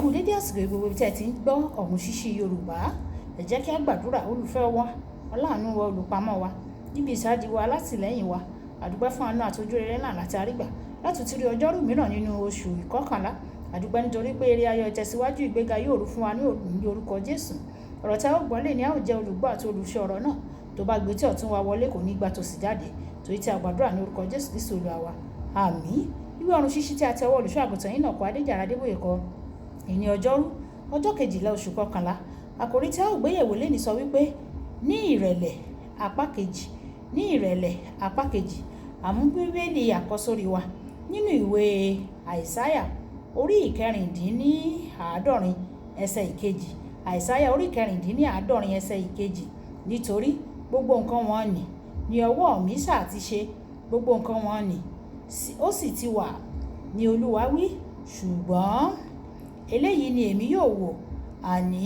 kú dédé àsìkò gbogbo tí ẹ ti ń gbọ́ Ọ̀run Ṣíṣí Yorùbá. Ẹ jẹ́ kí a gbàdúrà. Olùfẹ́ wa, aláàánú wa, olùpamọ́ wa, níbi ìsádi wa, alátìlẹ́yìn wa, àdúpẹ́ fún àánú àti ojú rere náà láti àrígbà láti tún rí ọjọ́rú mìíràn nínú oṣù ìkọkànlá. Àdúpẹ́ nítorí pé eré ayọ̀ ìtẹ̀síwájú ìgbéga yóò rú fún wa ní orúkọ Jésù. Ọ̀rọ̀ tí a ó gbọ́ lè ní a ó jẹ́ olùgbọ́ àti olùṣe ọ̀rọ̀ náà. Tó bá gbé tí ọ̀tún wa wọlé kò ní gbà tòsì jáde. Torí tí a gbàdúrà ní orúkọ Jésù Kristi Olúwa wa. Àmín. Ìwé Ọ̀run Ṣíṣí tí a tẹ ọwọ́ olùṣọ́ àgùntàn Enoch Adéjàre Adébóyè kọ. Ìní ọjọ́rú ọjọ́ 12 oṣù kọkànlá. Àkòrí tí a ó gbéyẹ̀wò lẹ́ni sọ wípé ní ìrẹ̀lẹ̀ apá kejì. Ní ìrẹ̀lẹ̀ apá kejì. Àmú Bíbélì àkọ́sórí wa nínú ìwé Àìsáyà orí ìkẹrìndínláàádọ́rin ẹsẹ̀ ìkejì. Àìsáyà orí ìkẹrìndínláàádọ́rin ẹsẹ̀ ìkejì. Nítorí gbogbo nǹkan wọn ni ọwọ́ mi ṣáà ti ṣe, gbogbo nǹkan wọn ó sì ti wà ní Olúwa wí, ṣùgbọ́n eléyìí ni èmi yóò wò, àní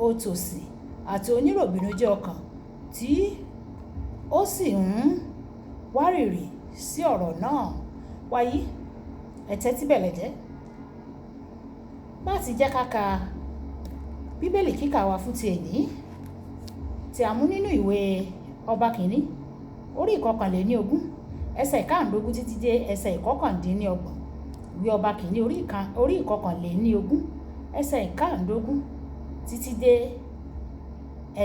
òtòṣì àti oníròbìnújẹ́ ọkàn tí ó sì ń wárìrì sí ọ̀rọ̀ náà. Wáyé ẹ tẹ́tí bẹ̀lẹ̀ jẹ́ láti jẹ́ ká ka Bíbélì kíkà wa fún ti èní tí a mú nínú ìwé Ọba Kìíní orí ìkọkànléníogún ẹsẹ̀ ìkáàndógún títí dé ẹsẹ̀ ìkọkàndínlọ́gbọ̀n. Ìwé Ọba Kìíní orí ìkọkànléníogún ẹsẹ̀ ìkáàndógún títí dé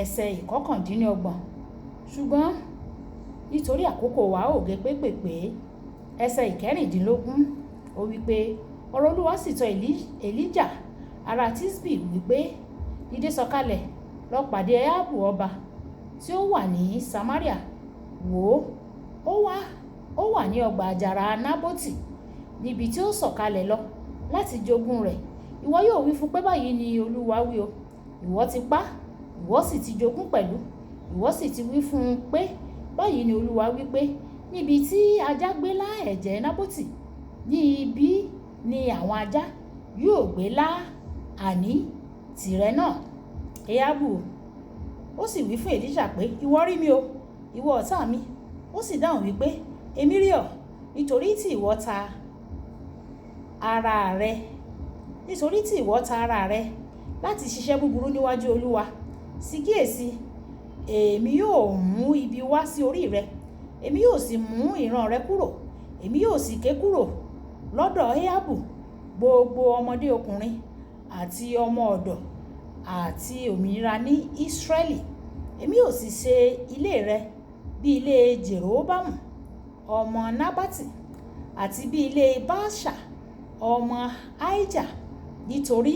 ẹsẹ̀ ìkọkàndínlọ́gbọ̀n. Ṣùgbọ́n nítorí àkókò wa ò gé pépèpé ẹsẹ̀ ìkẹrìndínlógún ó wípé ọ̀rọ̀ Olúwa sì tọ̀ Èlíjà ará Tíṣbì wípé dìde sọ̀kalẹ̀ lọ pàdé Áhábù ọba tí ó wà ní Samaria. Wò ó wà ní ọgbà àjàrà Nábótì níbi tí ó sọ̀kalẹ̀ lọ láti jogún rẹ̀. Ìwọ yóò wí fún pé báyìí ni Olúwa wí o, ìwọ ti pa, ìwọ sì ti jogún pẹ̀lú. Ìwọ sì ti wí fún un pé báyìí ni Olúwa wí pé níbi tí ajá gbé lá ẹ̀jẹ̀ Nábótì, ní ibi ni àwọn ajá yóò gbé lá àní tìrẹ náà. Áhábù ó sì wí fún Èlíṣà pé ìwọ rí mi o, ìwọ ọ̀tá mi. Ó sì dáhùn wípé èmi rí ọ, nítorí tí ìwọ ta ara rẹ láti ṣiṣẹ́ búburú níwájú Olúwa. Sì kíyèsí, èmi yóò mú ibi wá sí orí rẹ, èmi yóò sì mú ìran rẹ kúrò, èmi yóò sì ké kúrò lọ́dọ̀ Áhábù gbogbo ọmọdé ọkùnrin àti ọmọ ọ̀dọ̀ àti òmìnira ní Ísírẹ́lì. Èmi yóò sì ṣe ilé rẹ bí ilé Jèròbáàmù ọmọ Nábátì àti bí ilé Báṣà ọmọ Ahijah, nítorí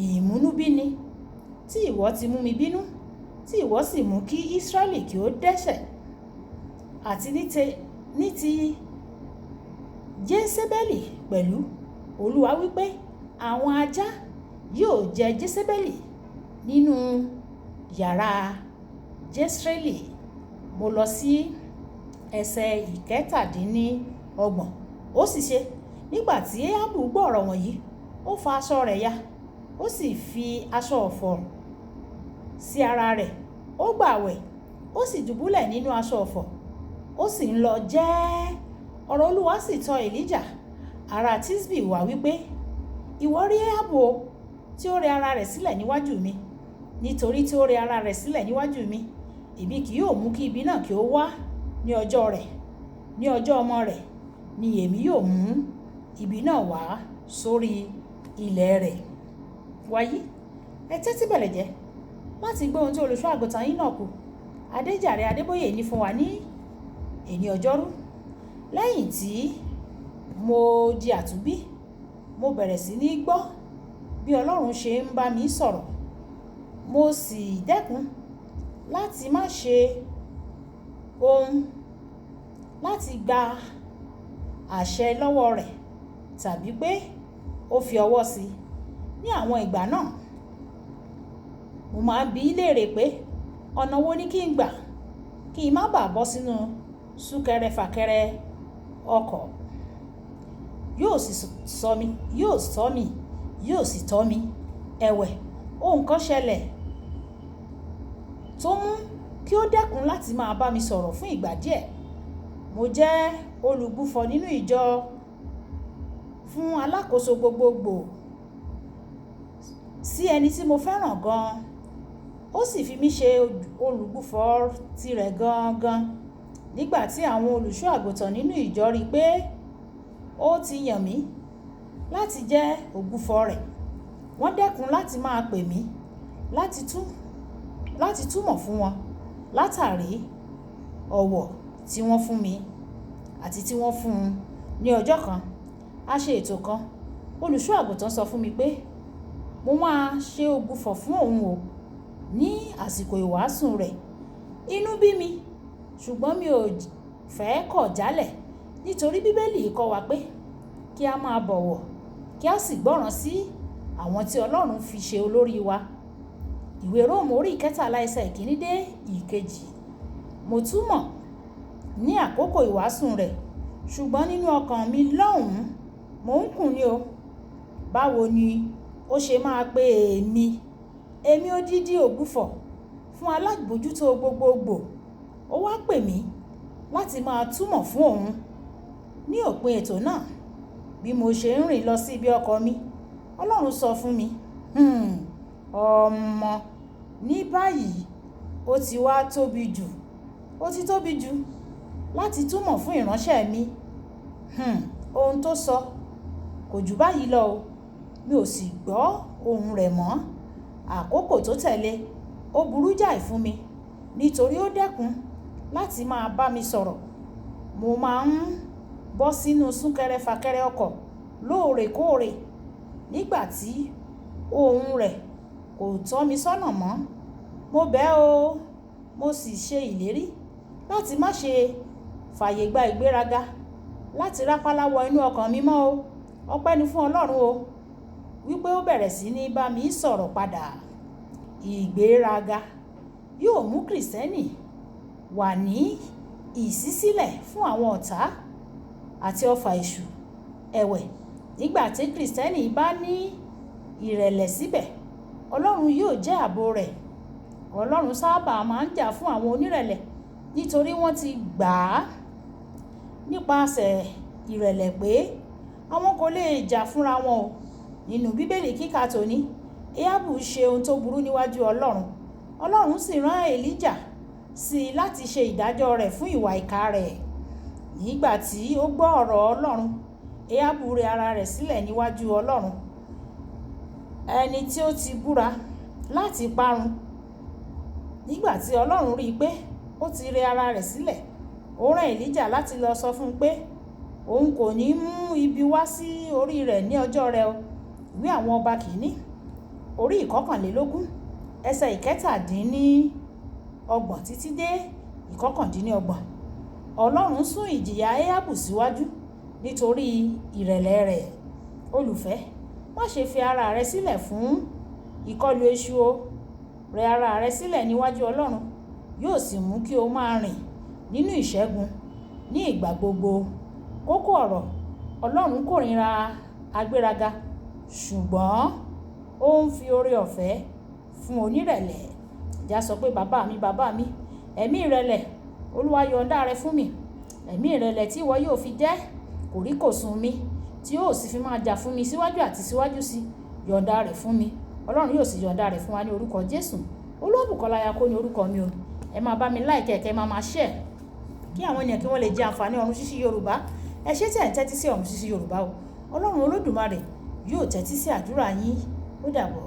ìmúnúbíni tí ìwọ ti mú mi bínú, tí ìwọ sì mú kí Ísírẹ́lì kí ó dẹ́ṣẹ̀. Àti ní ti Jésébélì pẹ̀lú, Olúwa wípé àwọn ajá yóò jẹ Jésébélì nínú yàrá Jésírẹ́lì. Mo lọ sí ẹsẹ̀ ìkẹtàdínlọ́gbọ̀n. Ó sì ṣe nígbà tí Áhábù gbọ́ ọ̀rọ̀ wọ̀nyí, ó fa aṣọ rẹ̀ ya, ó sì fi aṣọ ọ̀fọ̀ sí ara rẹ̀. Ó gbààwẹ̀, ó sì dùbúlẹ̀ nínú aṣọ ọ̀fọ̀, ó sì ń lọ jẹ́. Ọ̀rọ̀ Olúwa sì tọ̀ Èlíjà ará Tíṣbì wá wípé ìwọ rí Áhábù o, tí ó rẹ ara rẹ̀ sílẹ̀ níwájú mi. Nítorí tí ó rẹ ara rẹ̀ sílẹ̀ níwájú mi, èmi kì yóò mú kí ibi náà kí ó wá ní ọjọ́ rẹ̀. Ní ọjọ́ ọmọ rẹ̀ ni èmi yóò mú ibi náà wá sórí ilẹ̀ rẹ̀. Wáyé ẹ tẹ́tí bẹ̀lẹ̀ jẹ́ láti gbọ́ ohun tí olùṣọ́ àgùntàn Enoch Adéjàre Adébóyè ní fún wa ní èní ọjọ́rú. Lẹ́yìn tí mo di àtúnbí, mo bẹ̀rẹ̀ sí ní gbọ́ bí Ọlọ́run ṣe ń bá mi sọ̀rọ̀. Mo sì dẹ́kun láti má ṣe ohun láti gba àṣẹ lọ́wọ́ rẹ̀ tàbí pé ó fi ọwọ́ sí. Ní àwọn ìgbà náà, mo máa ń bi í léèrè pé ọ̀nà wo ni kí n gbà kí n má bàa bọ́ sínú súnkẹrẹ fàkẹrẹ ọkọ̀. Yóò sì sọ mí, yóò sì tọ́ mi. Ẹ̀wẹ̀, ohun kan ṣẹlẹ̀ tó mú kí ó dẹ́kun láti máa bá mi sọ̀rọ̀ fún ìgbà díẹ̀. Mo jẹ́ olùgbùfọ̀ nínú ìjọ fún alákòóso gbogbogbò sí ẹni tí mo fẹ́ràn gan-an. Ó sì fi mí ṣe olùgbùfọ̀ tirẹ̀ gangan. Nígbà tí àwọn olùṣọ́ àgùntàn nínú ìjọ rí pé ó ti yàn mí láti jẹ́ ògbùfọ̀ rẹ̀, wọ́n dẹ́kun láti máa pè mí láti túmọ̀ fún wọn látàrí ọ̀wọ̀ tí wọ́n fún mi àti tí wọ́n fún un. Ní ọjọ́ kan, a ṣe ètò kan. Olùṣọ́ àgùntàn sọ fún mi pé mo máa ṣe ògbùfọ̀ fún òun o ní àsìkò ìwàásù rẹ̀. Inú bí mi, ṣùgbọ́n mi ò fẹ́ kọ̀ jálẹ̀ nítorí Bíbélì kọ́ wa pé kí a máa bọ̀wọ̀ kí a sì gbọ́ràn sí àwọn tí Ọlọ́run fi ṣe olórí wa. Ìwé Róòmù orí 13 ẹsẹ̀ 1 dé 2. Mo túmọ̀ ní àkókò ìwàásù rẹ̀, ṣùgbọ́n nínú ọkàn mi lọ́hùn-ún mò ń kùn ní o. Báwo ni ó ṣe máa pe èmi odidi ògbùfọ̀ fún alábòójútó gbogbogbò? Ó wá pè mí láti máa túmọ̀ fún òun. Ní òpin ètò náà, bí mo ṣe ń rìn lọ sí ibi ọkọ̀ mi, Ọlọ́run sọ fún mi, ọmọ, ní báyìí ó ti tóbi jù láti túmọ̀ fún ìránṣẹ́ mi. Ohun tó sọ kò jù báyìí lọ o. Mi ò sì gbọ́ ohùn rẹ̀ mọ́. Àkókò tó tẹ̀lé ó burú jáì fún mi nítorí ó dẹ́kun láti máa bá mi sọ̀rọ̀. Mo máa ń bọ́ sínú súnkẹrẹ fàkẹrẹ ọkọ̀ lóòrèkóòrè nígbà tí ohùn rẹ̀ kò tọ́ mi sọ́nà mọ́. Mo bẹ̀ o, mo sì ṣe ìlérí láti má ṣe fàyè gba ìgbéraga láti rápálá wọ inú ọkàn mi mọ́ o. Ọpẹ́ ni fún Ọlọ́run o wípé ó bẹ̀rẹ̀ sí ní bá mi sọ̀rọ̀ padà. Ìgbéraga yóò mú Kìrìsìtẹ́nì wà ní ìṣísílẹ̀ fún àwọn ọ̀tá àti ọfà èṣù. Ẹ̀wẹ̀, nígbà tí Kìrìsìtẹ́nì bá ní ìrẹ̀lẹ̀ síbẹ̀, Ọlọ́run yóò jẹ́ ààbò rẹ̀. Ọlọ́run sábà máa ń jà fún àwọn onírẹ̀lẹ̀ nítorí wọ́n ti gbà á nípasẹ̀ ìrẹ̀lẹ̀ pé àwọn kò lè jà fúnra wọn o. Nínú Bíbélì kíkà tòní, Éhábù ṣe ohun tó burú níwájú Ọlọ́run. Ọlọ́run sì rán Èlíjà sí i láti ṣe ìdájọ́ rẹ̀ fún ìwà ìkà rẹ̀. Nígbà tí ó gbọ́ ọ̀rọ̀ Ọlọ́run, Éhábù rẹ ara rẹ̀ sílẹ̀ níwájú Ọlọ́run, ẹni tí ó ti búra láti parun. Nígbà tí Ọlọ́run rí i pé ó ti rẹ ara rẹ̀ sílẹ̀, ó rán Èlíjà láti lọ sọ fún un pé òun kò ní mú ibi wá sí orí rẹ̀ ní ọjọ́ rẹ̀ o. Ìwé àwọn ọba kìíní orí 21 ẹsẹ̀ 17 títí dé 29. Ọlọ́run sún ìjìyà Éhábù síwájú nítorí ìrẹ̀lẹ̀ rẹ̀. Olùfẹ́, má ṣe fi ara rẹ sílẹ̀ fún ìkọlù èṣù o. Rẹ ara rẹ sílẹ̀ níwájú Ọlọ́run, yóò sì mú kí o máa rìn nínú ìṣẹ́gun ní ìgbà gbogbo. Kókó ọ̀rọ̀: Ọlọ́run kórìíra agbéraga, ṣùgbọ́n ó ń fi oore-ọ̀fẹ́ fún onírẹ̀lẹ̀. Ìjà sọ pé bàbá mi, ẹ̀mí ìrẹ̀lẹ̀ Olúwa yọ̀ǹda rẹ̀ fún mi. Ẹ̀mí ìrẹ̀lẹ̀ tí ìwọ yóò fi jẹ́ kòríkòsùn mi, tí yóò sì fi máa jà fún mi síwájú àti síwájú sí, yọ̀ǹda rẹ̀ fún mi. Ọlọ́run yóò sì yọ̀ǹda rẹ̀ fún wa ní orúkọ Jésù. Olúwabùkọ́lá Ayako ní orúkọ mi o. Ẹ máa bá mi like, kẹ́ máa share kí àwọn ènìyàn kí wọ́n lè jẹ àǹfààní Ọ̀run Ṣíṣí Yorùbá. Ẹ ṣé tí ẹ̀ ń tẹ́tí sí Ọ̀run Ṣíṣí Yorùbá o. Ọlọ́run Olódùmarè yóò tẹ́tí sí àdúrà yín. Ó dàbọ̀.